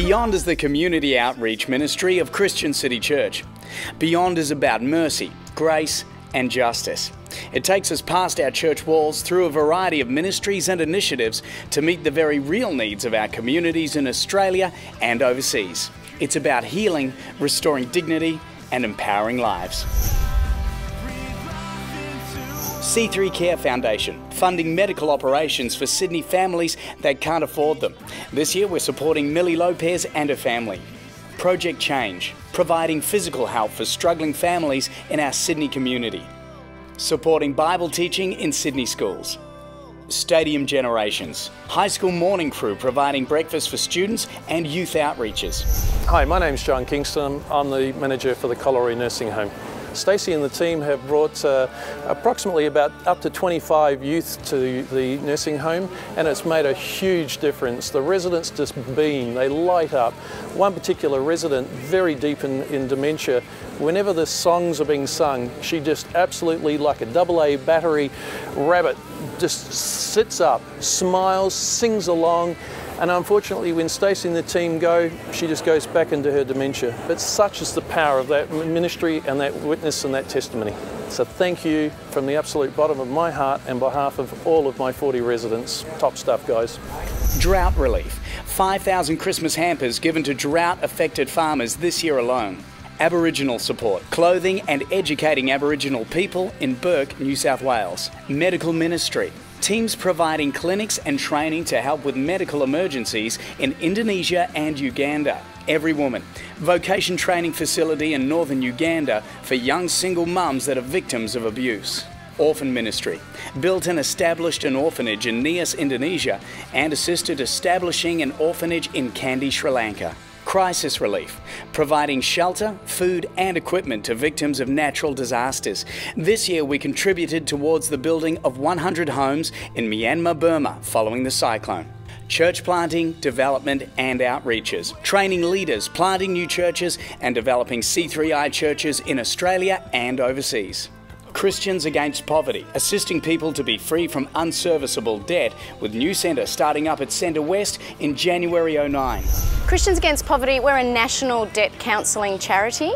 Beyond is the community outreach ministry of Christian City Church. Beyond is about mercy, grace and justice. It takes us past our church walls through a variety of ministries and initiatives to meet the very real needs of our communities in Australia and overseas. It's about healing, restoring dignity and empowering lives. C3 Care Foundation, funding medical operations for Sydney families that can't afford them. This year we're supporting Millie Lopez and her family. Project Change, providing physical help for struggling families in our Sydney community. Supporting Bible teaching in Sydney schools. Stadium Generations, high school morning crew providing breakfast for students and youth outreaches. Hi, my name's John Kingston. I'm the manager for the Colliery Nursing Home. Stacey and the team have brought approximately about up to 25 youth to the nursing home, and it's made a huge difference. The residents just beam, they light up. One particular resident, very deep in dementia, whenever the songs are being sung, she just absolutely, like a AA battery rabbit, just sits up, smiles, sings along. And unfortunately, when Stacey and the team go, she just goes back into her dementia. But such is the power of that ministry and that witness and that testimony. So thank you from the absolute bottom of my heart and behalf of all of my 40 residents. Top stuff, guys. Drought relief. 5,000 Christmas hampers given to drought-affected farmers this year alone. Aboriginal support, clothing and educating Aboriginal people in Bourke, New South Wales. Medical ministry. Teams providing clinics and training to help with medical emergencies in Indonesia and Uganda. Every Woman, vocation training facility in northern Uganda for young single mums that are victims of abuse. Orphan Ministry, built and established an orphanage in Nias, Indonesia and assisted establishing an orphanage in Kandy, Sri Lanka. Crisis Relief, providing shelter, food and equipment to victims of natural disasters. This year we contributed towards the building of 100 homes in Myanmar, Burma following the cyclone. Church planting, development and outreaches. Training leaders, planting new churches and developing C3I churches in Australia and overseas. Christians Against Poverty, assisting people to be free from unserviceable debt with new centre starting up at Centre West in January 09. Christians Against Poverty, we're a national debt counselling charity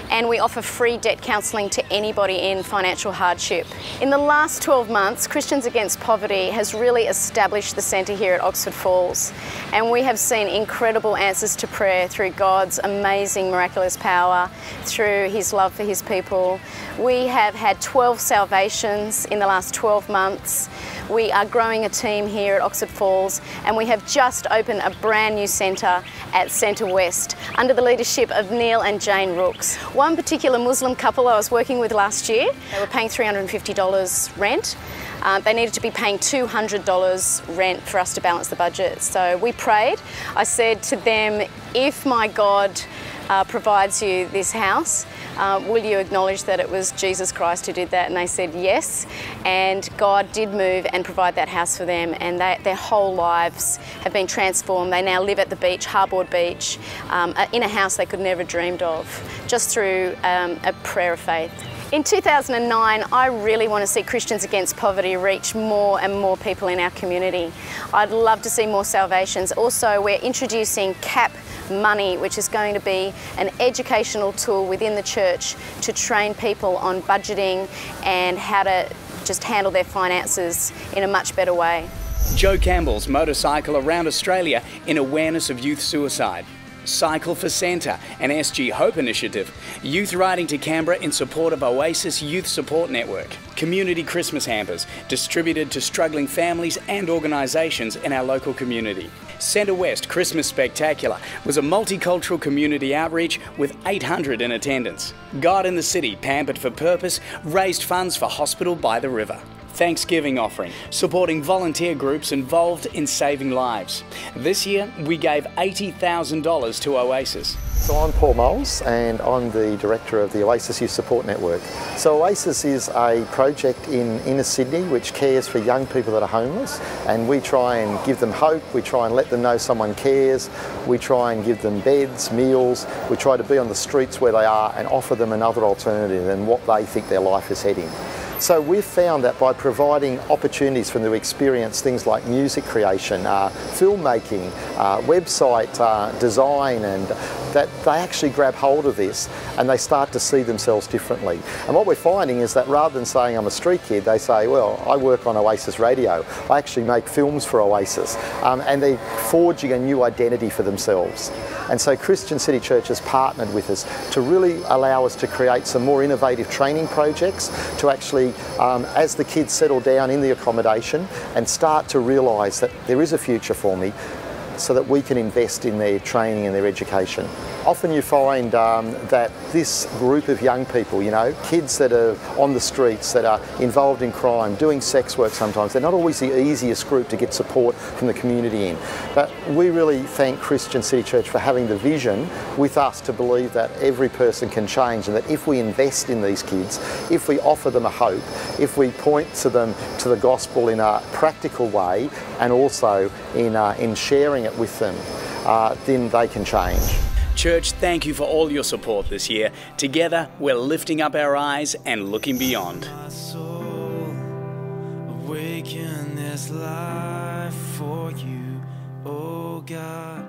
and we offer free debt counselling to anybody in financial hardship. In the last 12 months, Christians Against Poverty has really established the centre here at Oxford Falls, and we have seen incredible answers to prayer through God's amazing miraculous power, through His love for His people. We have had 12 salvations in the last 12 months. We are growing a team here at Oxford Falls and we have just opened a brand new centre at Centre West under the leadership of Neil and Jane Rooks. One particular Muslim couple I was working with last year, they were paying $350 rent. They needed to be paying $200 rent for us to balance the budget. So we prayed. I said to them, if my God provides you this house, will you acknowledge that it was Jesus Christ who did that? And they said yes, and God did move and provide that house for them, and their whole lives have been transformed. They now live at the beach, Harbour Beach, in a house they could never dreamed of, just through a prayer of faith. In 2009, I really want to see Christians Against Poverty reach more and more people in our community. I'd love to see more salvations. Also, we're introducing CAP money, which is going to be an educational tool within the church to train people on budgeting and how to just handle their finances in a much better way. Joe Campbell's motorcycle around Australia in awareness of youth suicide. Cycle for Santa, an SG Hope initiative. Youth riding to Canberra in support of Oasis Youth Support Network. Community Christmas hampers, distributed to struggling families and organisations in our local community. Centre West Christmas Spectacular was a multicultural community outreach with 800 in attendance. God in the City, Pampered for Purpose, raised funds for Hospital by the River. Thanksgiving offering, supporting volunteer groups involved in saving lives. This year, we gave $80,000 to Oasis. So I'm Paul Moles and I'm the Director of the Oasis Youth Support Network. So Oasis is a project in inner Sydney which cares for young people that are homeless, and we try and give them hope, we try and let them know someone cares, we try and give them beds, meals, we try to be on the streets where they are and offer them another alternative than what they think their life is heading. So we've found that by providing opportunities for them to experience things like music creation, filmmaking, website design, and that they actually grab hold of this and they start to see themselves differently. And what we're finding is that rather than saying I'm a street kid, they say, well, I work on Oasis Radio. I actually make films for Oasis. And they're forging a new identity for themselves. And so Christian City Church has partnered with us to really allow us to create some more innovative training projects to actually, as the kids settle down in the accommodation and start to realise that there is a future for me, so that we can invest in their training and their education. Often you find that this group of young people, you know, kids that are on the streets, that are involved in crime, doing sex work sometimes, they're not always the easiest group to get support from the community in. But we really thank Christian City Church for having the vision with us to believe that every person can change, and that if we invest in these kids, if we offer them a hope, if we point to them to the gospel in a practical way and also in sharing it with them, then they can change. Church, thank you for all your support this year. Together, we're lifting up our eyes and looking beyond. My soul, awaken this life for you, oh God.